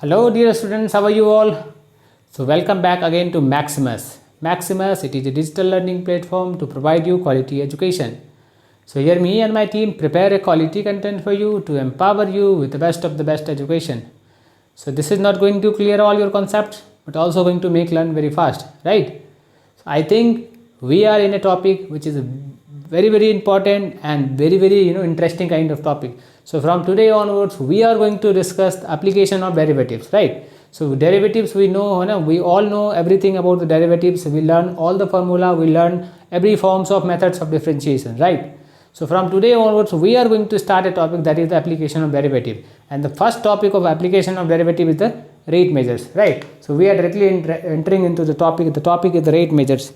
Hello dear students, how are you all? So welcome back again to Maximus. Maximus, it is a digital learning platform to provide you quality education. So here me and my team prepare a quality content for you to empower you with the best of the best education. So this is not going to clear all your concepts, but also going to make learn very fast, right? So I think we are in a topic which is very important and very interesting kind of topic. So from today onwards we are going to discuss the application of derivatives, right? So derivatives we know, we all know everything about the derivatives. We learn all the formula, we learn every forms of methods of differentiation, right? So from today onwards we are going to start a topic that is the application of derivative, and the first topic of application of derivative is the rate measures, right? So we are directly entering into the topic is the rate measures.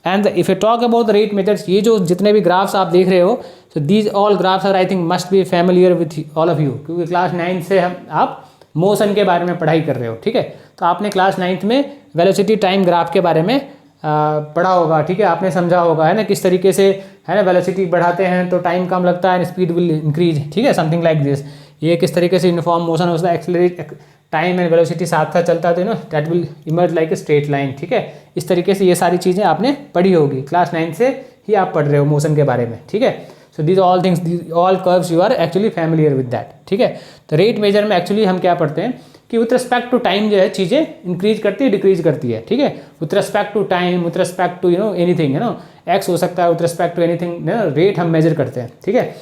And if you talk about the rate measures, ये जो जितने भी graphs आप देख रहे हो, so these all graphs are I think must be familiar with all of you, क्योंकि class 9 से आप मोशन के बारे में पढ़ाई कर रहे हो, ठीक है? तो आपने क्लास 9 में वेलोसिटी टाइम ग्राफ के बारे में पढ़ा होगा, ठीक है? आपने समझा होगा, है ना, किस तरीके से, है ना, वेलोसिटी बढ़ाते हैं तो टाइम कम लगता है, स्पीड विल इंक्रीज, ठीक है, समथिंग लाइक दिस। ये किस तरीके से यूनिफॉर्म मोशन होता है, एक्सेलरेट टाइम एंड वेलोसिटी साथ साथ चलता है तो that will emerge like a straight line, ठीक है? इस तरीके से ये सारी चीज़ें आपने पढ़ी होगी, क्लास 9 से ही आप पढ़ रहे हो मोशन के बारे में, ठीक है? So these all things, these all curves you are actually familiar with that, ठीक है? तो रेट मेजर में एक्चुअली हम क्या पढ़ते हैं कि विथ रिस्पेक्ट टू टाइम जो है चीज़ें इंक्रीज करती है, डिक्रीज करती है, ठीक है? With respect to time, with respect to anything, है ना, एक्स हो सकता है, with respect to anything rate हम मेजर करते हैं, ठीक है?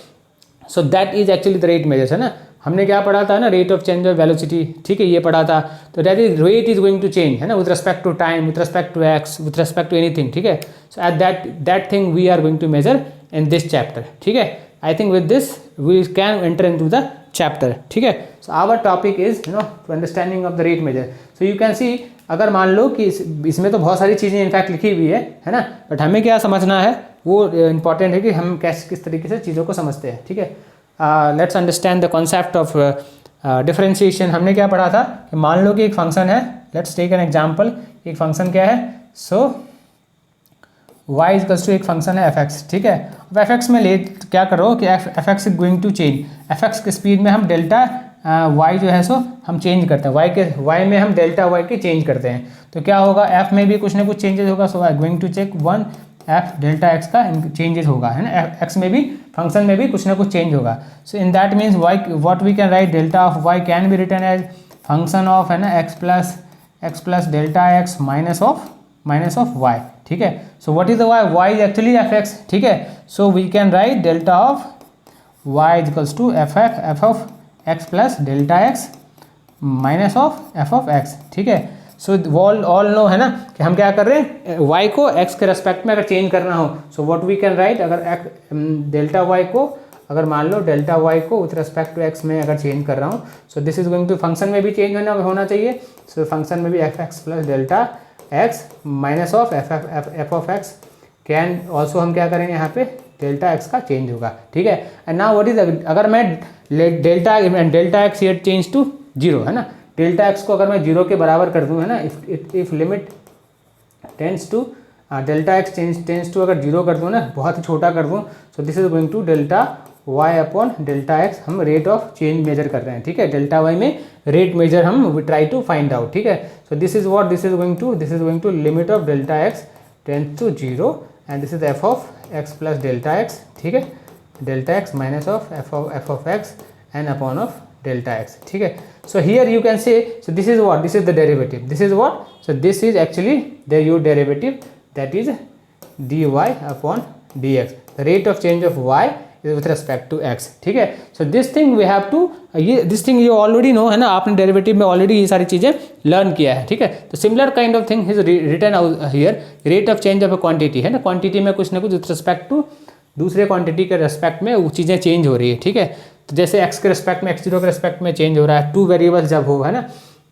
So that is actually the rate measures, है ना। हमने क्या पढ़ा था ना, rate of change of velocity, ठीक है, ये पढ़ा था। तो that is rate is going to change, है ना, with respect to time, with respect to x, with respect to anything, ठीक है? So at that thing we are going to measure in this chapter, ठीक है? I think with this we can enter into the chapter, ठीक है? So our topic is to understanding of the rate measure. So you can see, अगर मान लो कि इसमें तो बहुत सारी चीज़ें इनफैक्ट लिखी हुई है ना, बट हमें क्या समझना है वो इंपॉर्टेंट है कि हम किस तरीके से चीज़ों को समझते हैं, ठीक है? Let's understand the concept of differentiation. हमने क्या पढ़ा था कि मान लो कि एक फंक्शन है, लेट्स टेक एन एग्जांपल। एक फंक्शन क्या है, सो y इक्वल्स टू एक फंक्शन है f(x), ठीक है? अब f(x) में ले क्या करो कि f(x) is going to change, f(x) के स्पीड में हम डेल्टा y जो है सो हम चेंज करते हैं, y में हम डेल्टा y के चेंज करते हैं, तो क्या होगा, f में भी कुछ ना कुछ चेंजेस होगा। So I going to check one f delta x का चेंजेस होगा, है ना, x में भी, फंक्शन में भी कुछ ना कुछ चेंज होगा। So in that means y what we can write, delta of y can be written as function of, है ना, x plus delta x minus of y, ठीक है? So what is the y is actually f(x), ठीक है? So we can write delta of y equals to f of x plus delta x minus of f of x, ठीक है? So all know, है ना, कि हम क्या कर रहे हैं, y को x के रेस्पेक्ट में अगर चेंज करना हो, so what we can write, अगर डेल्टा y को, अगर मान लो डेल्टा y को विथ रेस्पेक्ट टू x में अगर चेंज कर रहा हूँ, so this is going to, function में भी चेंज होना चाहिए। सो फंक्शन में भी f(x) plus delta x minus of f of x can also, हम क्या करेंगे यहाँ पे, डेल्टा x का चेंज होगा, ठीक है? एंड नाउ व्हाट इज, अगर मैं delta x here change to 0, है ना, डेल्टा x को अगर मैं 0 के बराबर कर दूँ, है ना, if limit tends to delta x tends to अगर 0 कर दूँ ना, बहुत ही छोटा कर दूँ, so this is going to delta y upon delta x, हम रेट ऑफ चेंज मेजर कर रहे हैं, ठीक है? डेल्टा y में रेट मेजर हम ट्राई टू फाइंड आउट, ठीक है? So this is going to limit of delta x tends to 0 and this is f of x plus delta x, ठीक है? Delta x minus of f of x and upon of delta x, ठीक है? So here you can say, so this is what, this is the derivative, this is what, so this is actually your derivative, that is dy upon dx, the rate of change of y is with respect to x, ठीक है? So this thing we have to, this thing you already know, है ना, आपने derivative में already ये सारी चीज़ें learn किया है, ठीक है? तो similar kind of thing is written here, rate of change of a quantity, है ना, क्वांटिटी में कुछ ना कुछ विथ रिस्पेक्ट टू दूसरे क्वांटिटी के रेस्पेक्ट में वो चीज़ें चेंज हो रही है, ठीक है? तो जैसे x के रेस्पेक्ट में, x0 के रेस्पेक्ट में चेंज हो रहा है, 2 वेरिएबल्स जब हो, है ना,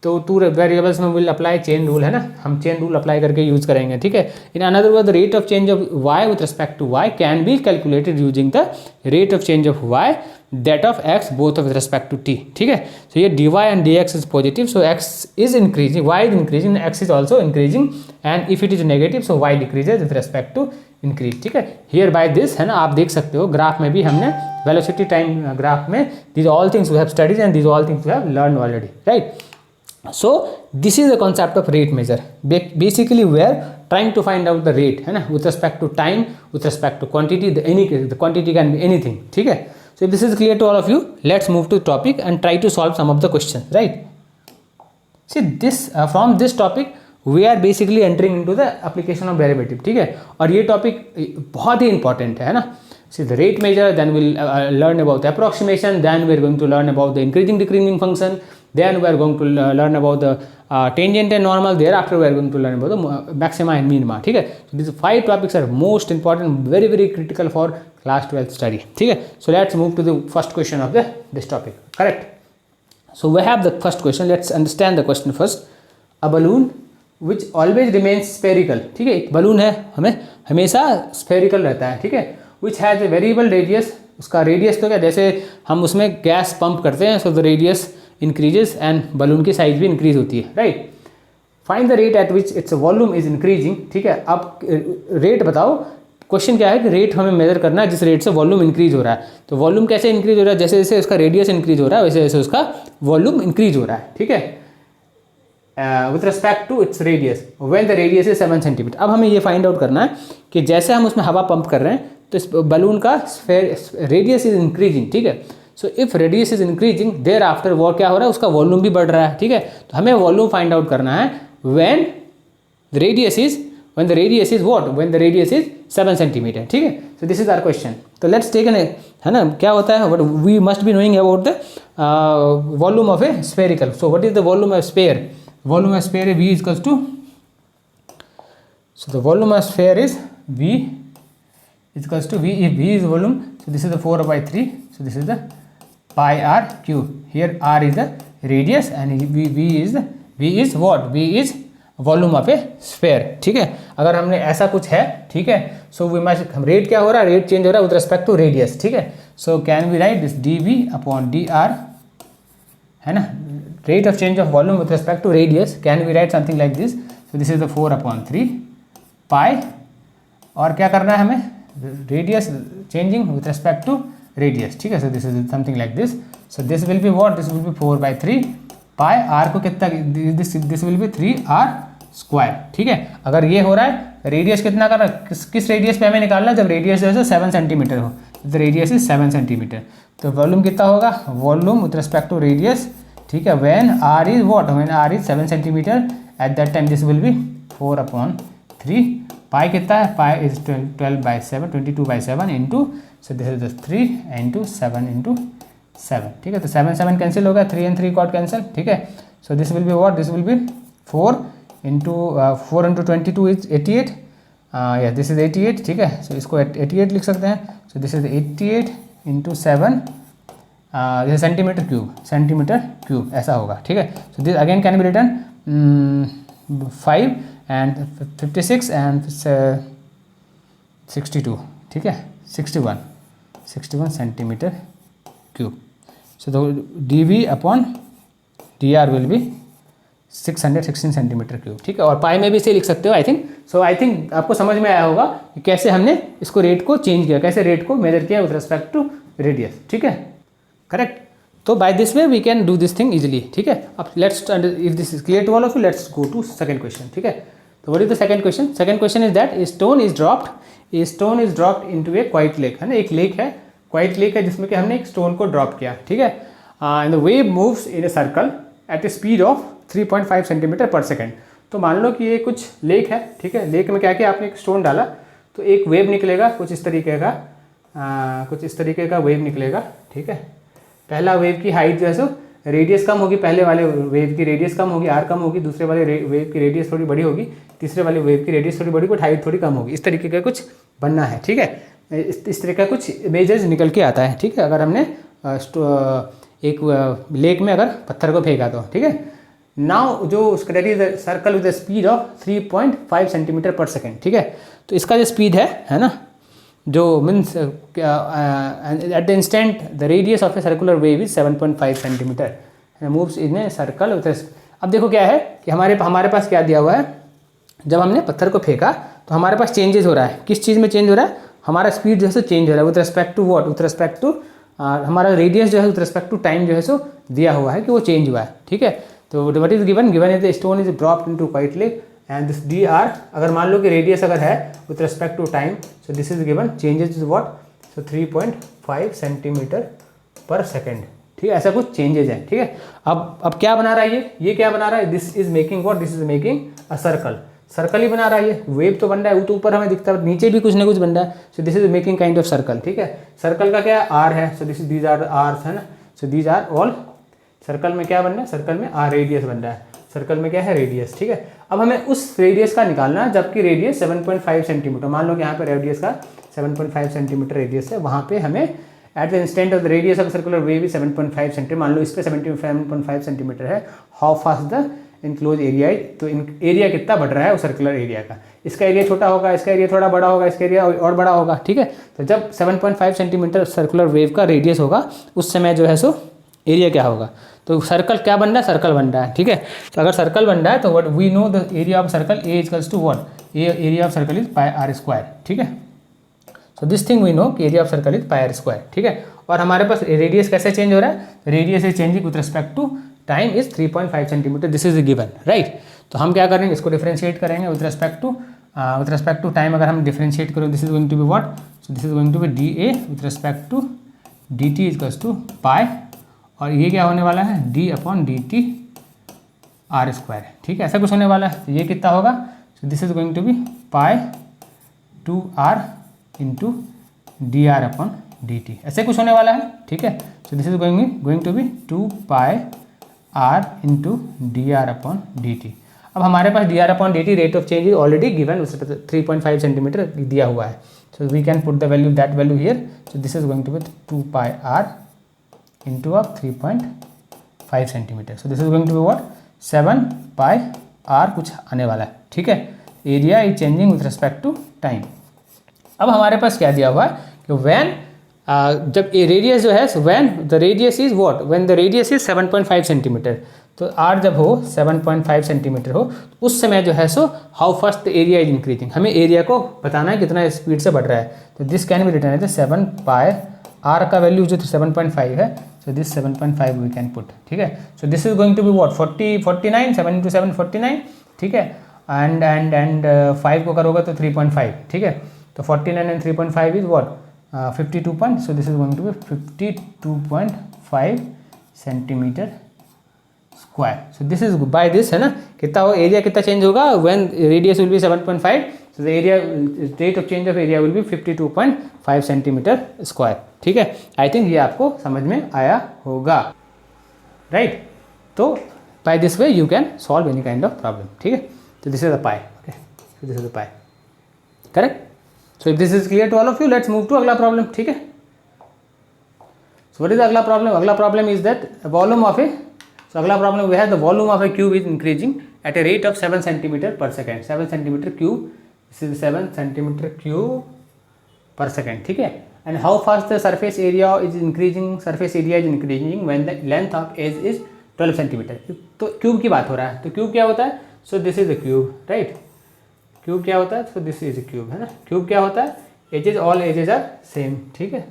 तो 2 वेरिएबल्स में विल अप्लाई चेन रूल, है ना, हम चेन रूल अप्लाई करके यूज़ करेंगे, ठीक है? In another word, the rate of change of y with respect to y can be calculated using the rate of change of y that of x both with respect to t, ठीक है? So ये dy and dx is positive, so x is increasing, y is increasing, x is also increasing, and if it is negative, so y decreases with respect to increase, ठीक है? Here bye this, है ना, आप देख सकते हो graph में भी हमने वेलोसिटी टाइम ग्राफ में, these all things we have studies and these all things we have learn already, right? So this is the concept of rate measure. Basically we are trying to find out the rate, है ना, with respect to time, with respect to quantity. The quantity can be anything. ठीक है. So if this is clear to all of you, let's move to topic and try to solve some of the questions. Right. See this from this topic we are basically entering into the application of derivative. ठीक है. और ये topic बहुत ही important है ना. See the rate measure, then we'll learn about the approximation, then we're going to learn about the increasing decreasing function, then we are going to learn about the tangent and normal, thereafter we are going to learn about the maxima and minima. ठीक है. So these 5 topics are most important, very very critical for class 12th study. ठीक है. So let's move to the first question of this topic. Correct. So we have the first question. Let's understand the question first. A balloon which always remains spherical. ठीक है. एक balloon है हमें हमेशा spherical रहता है. ठीक है. Which has a variable radius. उसका radius तो क्या, जैसे हम उसमें गैस पंप करते हैं, so the radius increases and balloon की साइज भी इंक्रीज होती है. Right. Find the rate at which its volume is increasing. ठीक है. अब रेट बताओ. क्वेश्चन क्या है कि रेट हमें मेजर करना है जिस रेट से वॉल्यूम इंक्रीज हो रहा है. तो वॉल्यूम कैसे इंक्रीज हो रहा है, जैसे जैसे उसका रेडियस इंक्रीज हो रहा है वैसे वैसे उसका वॉल्यूम इंक्रीज हो रहा है. ठीक है. With respect to its radius when the radius is 7 centimetre. अब हमें ये फाइंड आउट करना है कि जैसे हम उसमें हवा पंप कर रहे हैं तो इस बलून का रेडियस इज इंक्रीजिंग. ठीक है. So if radius is increasing there after वो क्या हो रहा है, उसका वॉल्यूम भी बढ़ रहा है. ठीक है. तो हमें वॉल्यूम फाइंड आउट करना है when the radius is what, when the radius is 7 centimetre. ठीक है. So this is our question. तो लेट्स टेक एन, है ना, क्या होता है, but we must be knowing about the volume of a spherical. So what is the volume of sphere. Volume of sphere V is equals to, so the volume of sphere is V is equals to V. If V is volume, so this is the 4/3, so this is the pi r cube. Here r is the radius and V is what, V is volume of A sphere. ठीक है. अगर हमने ऐसा कुछ है, ठीक है, so we must, rate क्या हो रहा है, रेट चेंज हो रहा है विद रिस्पेक्ट टू रेडियस. ठीक है. So can we write this dV upon dr, है ना, rate of change of volume with respect to radius. Can we write something like this. So this is the 4/3 pi, और क्या करना है हमें, radius changing with respect to radius. ठीक है. So this is something like this. So this will be what, this will be 4/3 pi, r को कितना, this will B 3r square. ठीक है. अगर ये हो रहा है, रेडियस कितना करना, किस रेडियस पे हमें निकालना है, जब रेडियस जो है 7 सेंटीमीटर हो, द रेडियस इज 7 सेंटीमीटर. तो वॉल्यूम कितना होगा, volume with respect to radius. ठीक है. When r is what, when r is 7 centimetre, at that time this will be 4/3. Pi कितना है, pi is 12/7, 22/7 into, so this is 3 into 7 into 7. ठीक है. तो 7 कैंसिल होगा, 3 and 3 कॉट कैंसिल. ठीक है. So this will be what, this will be 4 into 22 is 88. या this is 88. ठीक है. सो इसको 88 लिख सकते हैं. So this is 88 into 7, this centimetre cube ऐसा होगा. ठीक है. So this again can be written 5 and 56 and 62. ठीक है. 61 centimetre cube. So the dV upon dr will be 616 centimetre cube. ठीक है. और पाई में भी इसे लिख सकते हो I think. So I think आपको समझ में आया होगा कि कैसे हमने इसको रेट को चेंज किया, कैसे रेट को मेजर किया विथ रिस्पेक्ट टू रेडियस. ठीक है. करेक्ट. तो by this way we can do this thing easily. ठीक है. अब let's, if this is clear to all of you, let's go to second question. ठीक है. तो what is the second question. Second question is that a stone is dropped into a quite lake. है ना, एक lake है, quite lake है, जिसमें कि हमने एक स्टोन को ड्रॉप किया. ठीक है. And the wave moves in a circle eight A speed of 3.5 centimetre per second. तो मान लो कि ये कुछ लेक है. ठीक है. लेक में क्या किया आपने, एक स्टोन डाला तो एक वेव निकलेगा कुछ इस तरीके का वेव निकलेगा. ठीक है. पहला वेव की हाइट जो है सो रेडियस कम होगी, पहले वाले वेव की रेडियस कम होगी, आर कम होगी, दूसरे वाले वेव की रेडियस थोड़ी बड़ी होगी, तीसरे वाले वेव की रेडियस थोड़ी बड़ी, बट हाइट थोड़ी कम होगी. इस तरीके का कुछ बनना है. ठीक है. इस तरह का कुछ इमेजेस निकल के आता है. ठीक है. अगर हमने एक लेक में अगर पत्थर को फेंका तो. ठीक है. नाउ जो उसका that is circle with the speed of 3.5 centimetre per second. ठीक है. तो इसका जो स्पीड है ना, जो means at the instant the radius of a circular wave is 7.5 centimetre moves in a circle with. अब देखो क्या है कि हमारे पास क्या दिया हुआ है, जब हमने पत्थर को फेंका तो हमारे पास चेंजेस हो रहा है. किस चीज़ में चेंज हो रहा है, हमारा स्पीड जो है सो चेंज हो रहा है with respect to what, with respect to हमारा रेडियस जो है विथ रिस्पेक्ट टू टाइम जो है सो दिया हुआ है कि वो चेंज हुआ है. ठीक है. तो what is given, given is the stone is dropped into quite lake and this D R, अगर मान लो कि रेडियस अगर है with respect to time, so this is given changes is what, so 3.5 centimetre per second, ठीक है, ऐसा कुछ चेंजेज है, ठीक है। अब क्या बना रहा है ये क्या बना रहा है, this is making what, this is making a circle, circle ही बना रहा है ये, वेव तो बन रहा है, वो तो ऊपर हमें दिखता है, नीचे भी कुछ ना कुछ बन रहा है, so this is making kind of circle, ठीक है। सर्कल का क्या है, आर है, so this is these are R's है ना, so these are all, circle में क्या बन रहा है, सर्कल में आर रेडियस बन रहा है, सर्कल में क्या है रेडियस, ठीक है। अब हमें उस रेडियस का निकालना है जबकि रेडियस 7.5 सेंटीमीटर, मान लो कि यहाँ पर रेडियस का 7.5 सेंटीमीटर रेडियस है, वहाँ पे हमें at the instant of the radius of circular wave is 7.5 centimetre, मान लो इस पे 7.5 सेंटीमीटर है, how fast the enclose area, तो एरिया कितना बढ़ रहा है उस सर्कुलर एरिया का, इसका एरिया छोटा होगा, इसका एरिया थोड़ा बड़ा होगा, इसका एरिया और बड़ा होगा, ठीक है। तो जब 7.5 सेंटीमीटर सर्कुलर वेव का रेडियस होगा उस समय जो है सो एरिया क्या होगा, तो सर्कल क्या बन रहा है, सर्कल बन रहा है, ठीक है। तो अगर सर्कल बन रहा है तो what we know the area of circle a equals to what, area of circle is pi r square, ठीक है। So this thing we know कि area of circle is pi r square, ठीक है। और हमारे पास रेडियस कैसे change हो रहा है, radius is changing with respect to time is 3.5 centimetre, this is given, right. तो हम क्या करेंगे, इसको डिफरेंशिएट करेंगे विथ रिस्पेक्ट टू टाइम, अगर हम डिफरेंशिएट करें this is going to be what, so this is going to be d a with respect to d t equals to pi, और ये क्या होने वाला है, d upon D t r square, ठीक है, ऐसा कुछ होने वाला है। तो ये कितना होगा, so this is going to be pi 2r into d r upon D t, ऐसे कुछ होने वाला है, ठीक है। So this is going to be 2 pi are into d r upon D t. अब हमारे पास d r upon D t rate of change is already given, 3.5 centimetre दिया हुआ है, so we can put the value that value here, so this is going to be 2 pi are into of 3.5 centimetre, so this is going to be what 7 pi R कुछ आने वाला है, ठीक है। Area is changing with respect to time. अब हमारे पास क्या दिया हुआ है कि व्हेन जब ये रेडियस जो है, when the radius is what, when the radius is 7.5 centimetre, तो आर जब हो 7.5 सेंटीमीटर हो तो उस समय जो है so how fast the area is increasing, हमें एरिया को बताना है कितना स्पीड से बढ़ रहा है। तो this can be written as 7 pi R का वैल्यू जो 7.5 है, so this 7.5 we can put, ठीक है। So this is going to be what 49, 7 into 7 49, ठीक है, एंड 5 को करोगे तो 3.5, ठीक है। तो 49 एंड 3.5 इज what 52 point, so this is going to be 52.5 centimetre square. So this is by this है ना, कितना हो एरिया कितना चेंज होगा, when radius will be 7.5, so the area rate of change of area will be 52.5 centimetre square, ठीक है। I think ये आपको समझ में आया होगा, राइट। तो by this way you can solve any kind of problem, ठीक है। तो this is the pi, okay, so this is the pi, correct. So if this is clear to all of you, let's move to अगला problem, ठीक है। So what is अगला problem, अगला problem is that volume of a, so अगला problem we have the volume of a cube is increasing at a rate of 7 centimetre per second, 7 centimetre cube, this is 7 centimetre cube per second, ठीक है। And how fast the surface area is increasing, surface area is increasing when the length of edge is 12 centimetre. तो cube की बात हो रहा है, तो cube क्या होता है, so this is the cube, right. Cube क्या होता है, so this is a cube, है ना। क्यूब क्या होता है, edges all edges are same, ठीक है।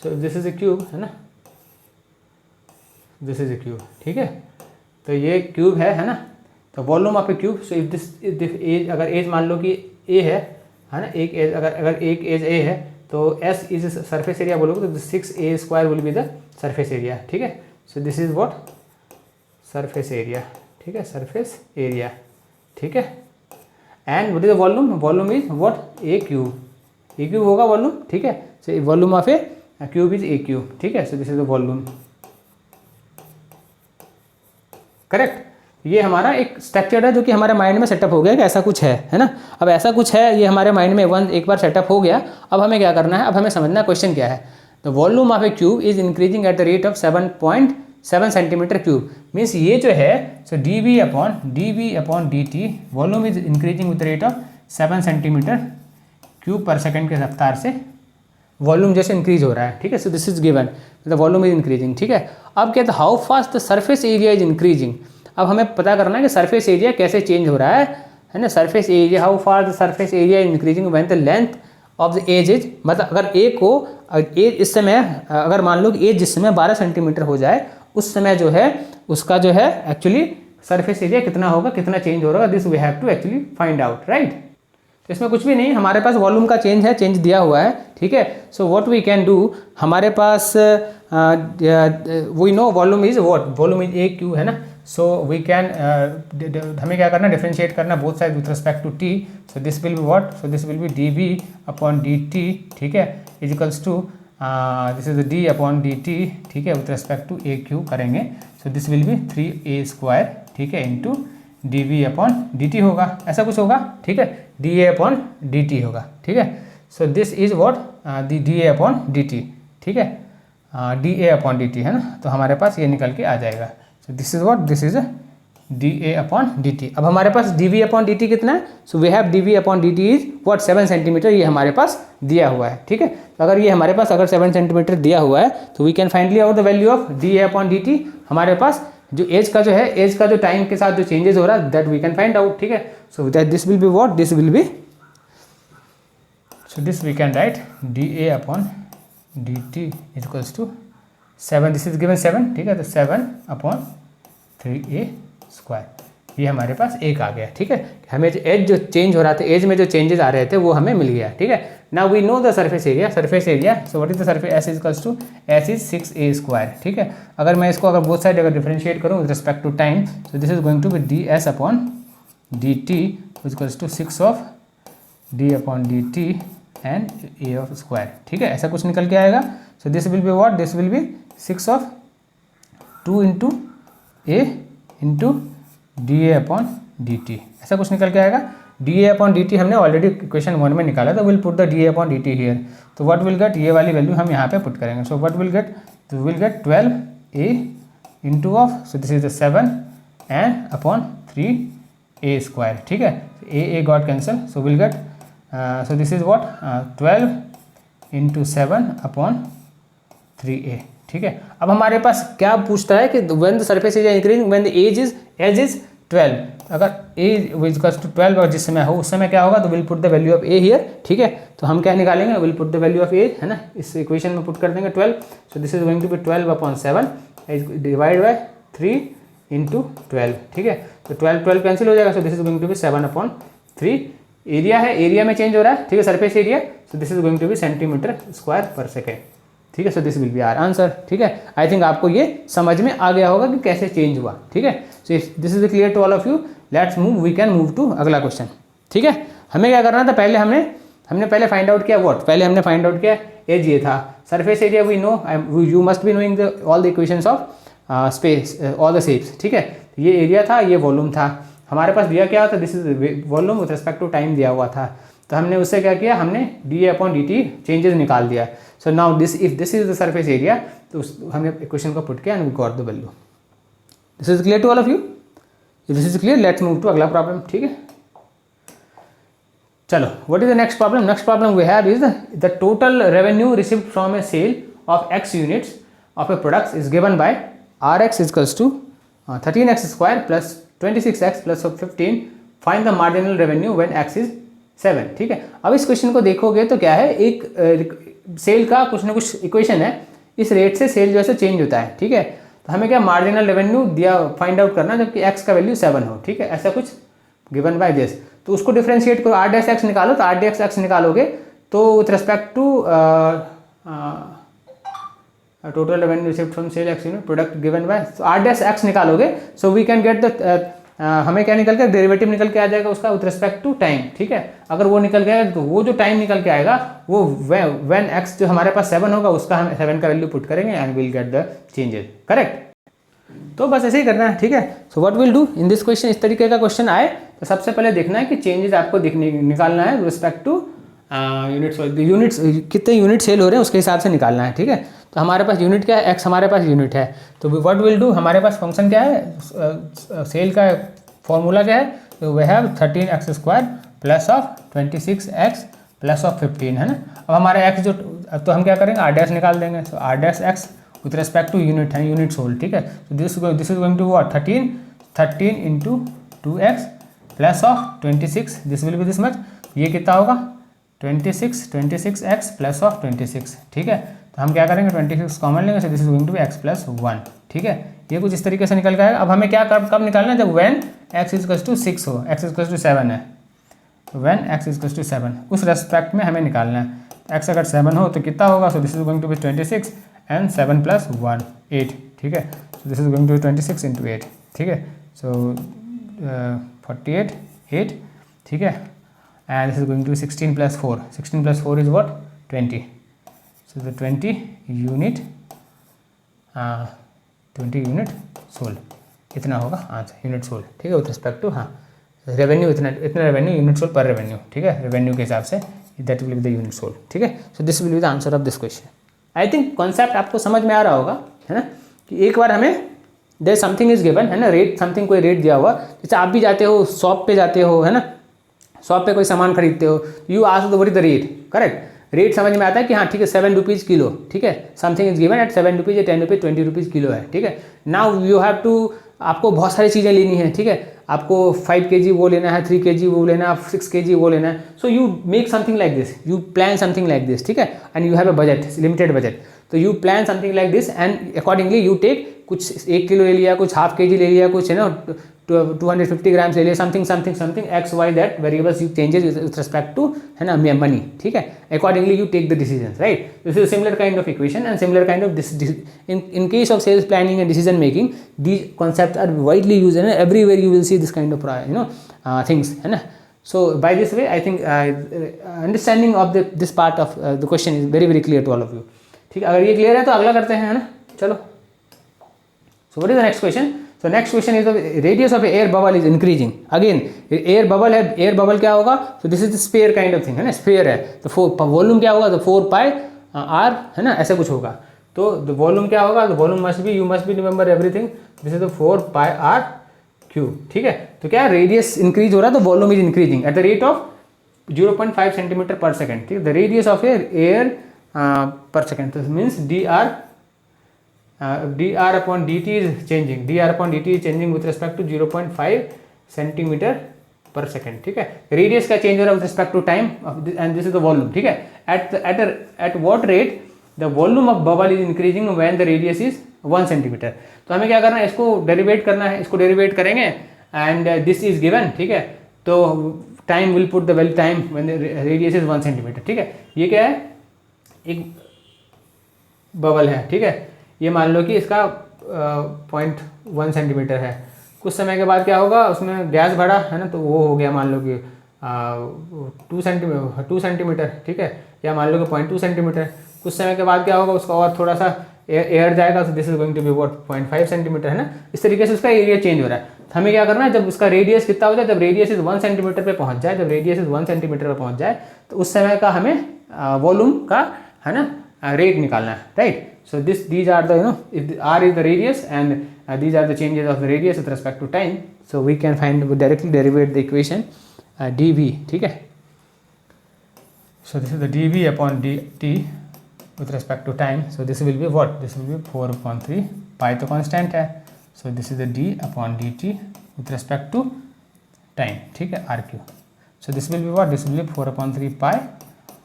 So this is a cube, है ना, दिस इज अ क्यूब, ठीक है। तो ये क्यूब है ना। तो volume of a cube, so if this edge, अगर एज मान लो कि ए है ना, एक एज, अगर एक एज ए है तो एस इज सरफेस एरिया बोलोगे तो 6a square will be the surface area, ठीक है। So this is what surface area, ठीक है, सरफेस एरिया, ठीक है। And what is the volume, volume is what A cube होगा वॉल्यूम, ठीक है। So volume of a cube is a cube, ठीक है। So this is the volume, correct. ये हमारा एक स्ट्रक्चर है जो कि हमारे माइंड में सेटअप हो गया कि ऐसा कुछ है ना। अब ऐसा कुछ है, ये हमारे माइंड में एक बार सेटअप हो गया। अब हमें क्या करना है, अब हमें समझना क्वेश्चन क्या है। The volume of a cube is increasing at the rate of 7.7 centimetre cube, means ये जो है so d v upon D t, volume is increasing with the rate of 7 centimetre cube per second के रफ्तार से volume जैसे increase हो रहा है, ठीक है। So this is given, the volume is increasing, ठीक है। अब कहते हैं how fast the surface area is increasing. अब हमें पता करना है कि सरफेस एरिया कैसे चेंज हो रहा है ना। Surface area, how far the surface area increasing when the length of the edge is, मतलब अगर ए को एज इस समय, अगर मान लो कि एज जिस समय 12 सेंटीमीटर हो जाए उस समय जो है उसका जो है एक्चुअली सरफेस एरिया कितना होगा, कितना चेंज हो रहा है, this we have to actually find out, right. तो इसमें कुछ भी नहीं, हमारे पास वॉल्यूम का चेंज है, चेंज दिया हुआ है, ठीक है। So what we can do, हमारे पास we know volume is what, volume is a cube है ना। सो वी कैन हमें क्या करना, डिफरेंशिएट करना both side with respect to t. So this will be what, so this will be d v upon D t, ठीक है, is equals to this is d upon D t, ठीक है, with respect to a cube करेंगे। So this will be 3a square, ठीक है, into d v upon D t होगा, ऐसा कुछ होगा, ठीक है, डी ए अपॉन डी टी होगा, ठीक है। So this is what D A upon D t, ठीक है, डी ए अपॉन डी टी है ना, तो हमारे पास ये निकल के आ जाएगा। So this is what, this is d A upon D t. अब हमारे पास d v upon D t कितना है, so we have d v upon D T is what 7 centimetre, ये हमारे पास दिया हुआ है, ठीक है। तो अगर ये हमारे पास अगर 7 सेंटीमीटर दिया हुआ है तो we can find out the value of d A upon D t. हमारे पास जो एज का जो है, एज का जो टाइम के साथ जो चेंजेस हो रहा है that we can find out, ठीक है। So that this will be what, this will be, so this we can write D A upon D T is equals to 7, this is given 7, ठीक है, तो 7 upon 3a square, ये हमारे पास एक आ गया, ठीक है। हमें जो एज जो चेंज हो रहा था, एज में जो चेंजेस आ रहे थे वो हमें मिल गया, ठीक है। Now we know the surface area, surface area, so what is the surface, S is equals to S is 6a square, ठीक है। अगर मैं इसको अगर बोथ साइड अगर डिफरेंशिएट करूँ with respect to time, so this is going to be D S upon D T is equals to 6 of D upon D T and A of square, ठीक है, ऐसा कुछ निकल के आएगा। सो this will be what, this will B 6 of 2 into A into D A upon D T, ऐसा कुछ निकल के आएगा। D A upon D T हमने ऑलरेडी इक्वेशन 1 में निकाला, तो will put the D A upon D T here. तो व्हाट विल गेट, ये वाली वैल्यू हम यहाँ पे पुट करेंगे। सो व्हाट विल गेट, तो will get 12a into of, so this is the 7 and upon 3a square, ठीक है, a got cancel. So will get, so this is what 12 into 7 upon 3a, ठीक है। अब हमारे पास क्या पूछता है कि when the surface area increasing when the edge is 12, अगर एज इक्वल्स टू 12 और जिस समय हो उस समय क्या होगा, तो will put the value of a here, ठीक है। तो हम क्या निकालेंगे, will put the value of a, है ना, इस इक्वेशन में पुट कर देंगे 12। So this is going to be 12 upon 7 divide by 3 into 12, ठीक है। तो 12 कैंसिल हो जाएगा। So this is going to be 7 upon 3। Area है, एरिया में चेंज हो रहा है, ठीक है, surface area. So this is going to be centimetre square per second, ठीक है। So this will be our answer, ठीक है। आई थिंक आपको ये समझ में आ गया होगा कि कैसे चेंज हुआ, ठीक है। So this is clear to all of you. Let's move, we can move to अगला क्वेश्चन, ठीक है। हमें क्या करना था, पहले हमने पहले फाइंड आउट किया व्हाट, पहले हमने फाइंड आउट किया एज ये था, surface area we know, you must be knowing all the equations of space, all the shapes, ठीक है। ये एरिया था, ये वॉल्यूम था, हमारे पास दिया क्या था, this is volume with respect to time दिया हुआ था। तो हमने उससे क्या किया, हमने डी ए अपॉन डी टी चेंजेस निकाल दिया। So now this, if this is the surface area, तो हमने इक्वेशन को पुट किया and we got the value. This is clear to all of you. If this is clear, let's move to अगला problem, ठीक है। चलो, what is the next problem, next problem we have is the total revenue received from a sale of x units of a products is given by rx equals to 13x square plus 26x plus 15, find the marginal revenue when x is 7, ठीक है। अब इस question को देखोगे तो क्या है, एक सेल का कुछ ना कुछ इक्वेशन है, इस रेट से सेल जो है चेंज होता है, ठीक है। तो हमें क्या मार्जिनल रेवेन्यू दिया फाइंड आउट करना जबकि x का वैल्यू 7 हो, ठीक है, ऐसा कुछ गिवन बाय दिस। तो उसको डिफरेंशिएट करो, आर डैश एक्स निकालो, तो आर डैश एक्स निकालोगे तो with respect to total revenue received from sale X unit product given by, तो आर डैश एक्स निकालोगे, so we can get the हमें क्या निकल के डेरिवेटिव निकल के आ जाएगा उसका विथ रिस्पेक्ट टू टाइम, ठीक है। अगर वो निकल गया तो वो जो टाइम निकल के आएगा वो व्हेन एक्स जो हमारे पास 7 होगा उसका हम 7 का वैल्यू पुट करेंगे and will get the changes, correct. तो बस ऐसे ही करना है, ठीक है। So what will do in this question, इस तरीके का क्वेश्चन आए तो सबसे पहले देखना है कि चेंजेस आपको निकालना है रिस्पेक्ट टू यूनिट्स, कितने यूनिट सेल हो रहे हैं उसके हिसाब से निकालना है, ठीक है। तो हमारे पास यूनिट क्या है, एक्स हमारे पास यूनिट है, तो व्हाट विल डू, हमारे पास फंक्शन क्या है, सेल का फॉर्मूला क्या है, तो we have 13x square plus of 26x plus of 15, है ना। अब हमारे x जो, तो हम क्या करेंगे, आर डैश निकाल देंगे। So r dash x with respect to unit है, यूनिट सोल्ड, ठीक है। तो this is going to what 13 into 2x plus of 26, this will be this much, ये कितना होगा 26x प्लस ऑफ 26, ठीक है। तो हम क्या करेंगे 26 कॉमन लेंगे, so this is going to be x plus 1, ठीक है। ये कुछ इस तरीके से निकल गया। अब हमें क्या कब निकालना है, जब व्हेन x इक्वल्स टू 6 हो, x इक्वल्स टू 7 है, व्हेन x इक्वल्स टू 7 उस रेस्पेक्ट में हमें निकालना है। x अगर 7 हो तो कितना होगा, so this is going to be 26 and 7 plus 1 8, ठीक है। So this is going to be 26 into 8, ठीक है। सो 48 8, ठीक है, and this is going to be 16 plus 4, 16 plus 4 is what 20, so the 20 unit 20 unit sold, इतना होगा answer, unit sold, ठीक है, विथ रिस्पेक्ट टू रेवेन्यू, इतना रेवेन्यू यूनिट सोल्ड पर रेवेन्यू, ठीक है, रेवेन्यू के हिसाब say that will be the unit sold, ठीक है। So this will be the answer of this question. I think concept आपको समझ में आ रहा होगा, है ना, कि एक बार हमें देयर समथिंग इज गिवन, है ना, रेट समथिंग, कोई रेट दिया हुआ, जैसे आप भी जाते हो शॉप पे जाते हो, है ना, शॉप पे कोई सामान खरीदते हो, you ask what is the rate, correct, rate समझ में आता है कि हाँ ठीक है 7 रुपीज़ किलो, ठीक है, something is given at 7 rupees या 10 रुपीज़ 20 रुपीज़ किलो है, ठीक है। नाउ यू हैव टू, आपको बहुत सारी चीज़ें लेनी है, ठीक है, आपको 5 kg वो लेना है, 3 kg वो लेना है, 6 kg वो लेना है, so you make something like this, you plan something like this, ठीक है, and you have a budget, limited budget, तो you plan something like this and accordingly you take, कुछ 1 किलो ले लिया, कुछ हाफ kg ले लिया, कुछ है ना 250 ग्राम्स ले लिया, something X Y that variables you changes with respect to, है ना, मनी, ठीक है, accordingly you take the decision, right. This is similar kind of equation and similar kind of this in case of sales planning and decision making, these concepts are widely used and everywhere you will see this kind of things, है ना। So by this way I think understanding of this part of the question is very very clear to all of you, ठीक है। अगर ये clear है तो अगला करते हैं, है ना, चलो। So what is the next question? So next question is the radius of air bubble is increasing. Again air bubble है, air bubble क्या होगा, so this is the sphere kind of thing, है ना, sphere है, तो volume क्या होगा, तो 4 pi r, है ना, ऐसा कुछ होगा। तो द वॉल्यूम क्या होगा, the volume must be, you must be remember everything, this is the 4 pi r cube, ठीक है। तो क्या रेडियस इंक्रीज हो रहा है, तो volume is increasing at the rate of 0.5 centimetre per second, ठीक है। द रेडियस ऑफ एयर पर सेकेंड, तो means dr upon dt is changing, dr upon dt is changing with respect to 0.5 centimetre per second, ठीक है। Radius का change हो रहा है with respect to time and this is the volume, ठीक है। At what rate the volume of bubble is increasing when the radius is 1 centimetre. तो हमें क्या करना है, इसको डेरिवेट करना है, इसको डेरिवेट करेंगे एंड दिस इज गिवन, ठीक है। तो time will put the value time when the radius is 1 centimetre, ठीक है। ये क्या है, एक बबल है, ठीक है, ये मान लो कि इसका 0.1 सेंटीमीटर है। कुछ समय के बाद क्या होगा, उसमें गैस बढ़ा, है ना, तो वो हो गया मान लो कि 2 सेंटीमीटर, ठीक है, या मान लो कि 0.2 सेंटीमीटर। कुछ समय के बाद क्या होगा, उसका और थोड़ा सा एयर जाएगा, तो this is going to be what 0.5 centimetre, है ना। इस तरीके से उसका एरिया चेंज हो रहा है। तो हमें क्या करना है, जब उसका रेडियस कितना हो जाए, जब रेडियस इज 1 सेंटीमीटर पे पहुंच जाए, जब रेडियस इज 1 सेंटीमीटर पे पहुंच जाए, तो उस समय का हमें वॉल्यूम का, है ना, रेट निकालना है, right. So these are the, if r is the radius and these are the changes of the radius with respect to time. So we can directly derivate the equation dv, ठीक है। So this is the dv upon dt with respect to time. So this will be what? This will be 4/3 pi तो constant है. So this is the d upon dt with respect to time, ठीक है, r cube. So this will be what? This will be 4/3 pi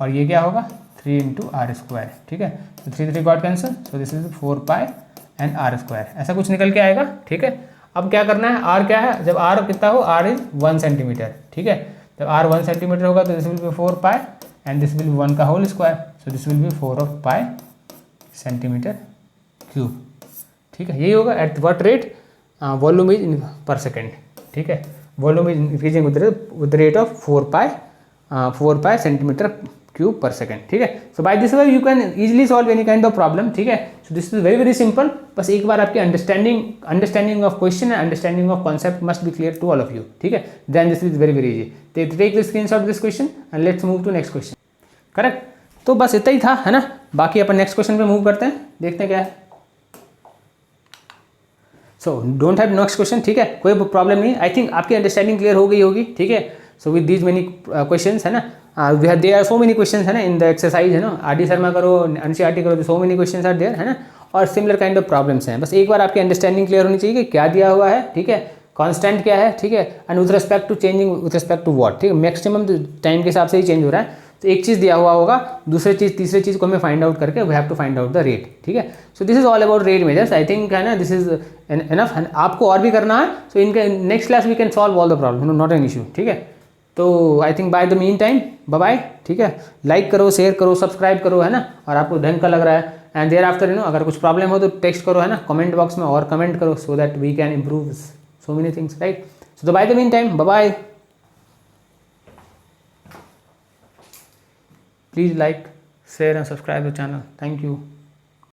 और ये क्या होगा 3 into r square, ठीक है। तो 3 got cancel, so this is 4 pi and r square, ऐसा कुछ निकल के आएगा, ठीक है। अब क्या करना है, r क्या है, जब r कितना हो, r इज 1 सेंटीमीटर, ठीक है। जब r 1 सेंटीमीटर होगा तो this will be 4 pi and this will be 1 का whole square, so this will be 4 pi centimetre cube, ठीक है। यही होगा at what rate, volume is per second, ठीक है। Volume is increasing with the rate of 4 pi centimetre cube per second, ठीक है। So by this way you can easily solve any kind of problem, ठीक है। So this is very very simple, बस एक बार आपकी understanding of question and understanding of concept must be clear to all of you, ठीक है। Then this is very very easy. Take the screenshot of this question and let's move to next question, correct. तो बस इतना ही था, है ना। बाकी अपन नेक्स्ट क्वेश्चन पे मूव करते हैं, देखते हैं क्या है। So don't have next question, ठीक है, कोई प्रॉब्लम नहीं। आई थिंक आपकी अंडरस्टैंडिंग क्लियर हो गई होगी, ठीक है। So with these many questions, है ना, they are so many questions, है ना, इन द एक्सरसाइज, है ना, आर शर्मा करो, एनसीईआरटी करो, so many questions are there, है ना, और सिमिलर काइंड ऑफ प्रॉब्लम्स हैं। बस एक बार आपकी अंडरस्टैंडिंग क्लियर होनी चाहिए कि क्या दिया हुआ है, ठीक है, कांस्टेंट क्या है, ठीक है, and with respect to changing with respect to what, ठीक है, मैक्सिमम टाइम के हिसाब से ही चेंज हो रहा है। तो एक चीज़ दिया हुआ होगा, दूसरी चीज़ तीसरी चीज़ को हमें फाइंड आउट करके we have to find out the rate, ठीक है। So this is all about rate measures, I think है ना, दिस इज एनफ। आपको और भी करना है, सो इनके next class we can solve all the problem, not an issue, ठीक है। तो I think by the meantime bye bye, ठीक है। लाइक करो, शेयर करो, सब्सक्राइब करो, है ना, और आपको ढंग का लग रहा है। एंड देयर आफ्टर अगर कुछ प्रॉब्लम हो तो टेक्स्ट करो, है ना, कमेंट बॉक्स में, और कमेंट करो so that we can improve so many things, right. So by the meantime bye bye, please like, share and subscribe the channel. Thank you.